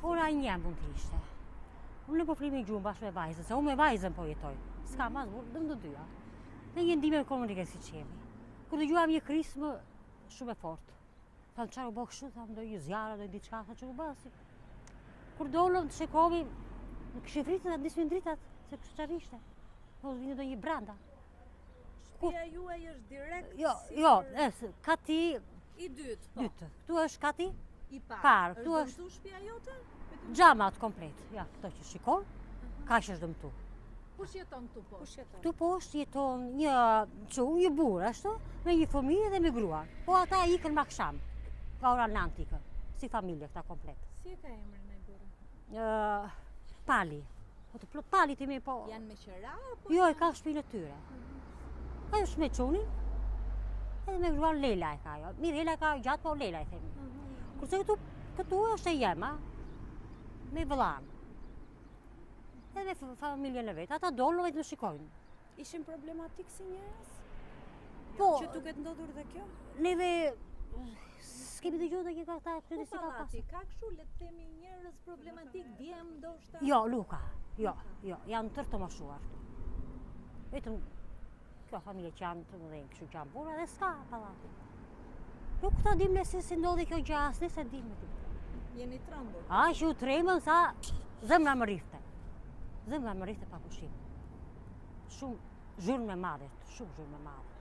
Ora një mund të ishte. Unë në po flimi gjuhën bashkë me vajzën, se unë me vajzën po jetoj. S'ka mas burë, dëmë të dyja. Në një ndime komunike si qemi. Kur të gjuam një krisë më shumë e fort. Thamë qarë u bëhë kështu, thamë do një zjarë, do një diçka, thamë që u bëhë. Kur dollëm të shekovi, në kështë fritë dhe nisë me ndritat, se kështë qarë ishte. Po të vinë do një branda. Shtëpia juaj është direkt? Jo, kati... I dytë, po. Dytë. Këtu është kati? I parë. Është dëmtu shtëpia jote? Gjamat komplet. Ja, këto që shikon, ka që është dëmtu. Kush jeton këtu poshtë? Këtu poshtë jeton një burë, ashtu, me një fëmijë dhe me gruan. Po ata ikën më akşam, ka ora 9 ikën, si familje këta komplet. Si e ka emrin e burë? Pali. Pali ti me po... Janë me qëra? Jo, e ka shpinë e tyre. Ka është me qunin, edhe me gruan Lela e ka jo. Mirë, Lela e ka gjatë, po Lela e themi. Kurse këtu është e jema, me vëllanë. Edhe me familjen e vetë, ata dollu vetë më shikojnë. Ishin problematik si njerëz? Po... Që duket ndodhur dhe kjo? Neve... S'kemi të gjuhë dhe një këta këtë si ka pasë. Ka këshu, le të themi njerëz problematik, djem, ndoshta? Jo, Luka. Jo, janë tërë të moshuar. Vetëm, kjo familje që janë të mëdhenjë, kështu që janë burra dhe s'ka pallati. Nuk ta dim ne si ndodhi kjo gjë asnjë, se dim me ty. Jeni trembur? A, që u tremën sa zemra më rrifte. Zemra më rrifte pa pushim. Shumë zhurmë e madhe, shumë zhurmë e madhe.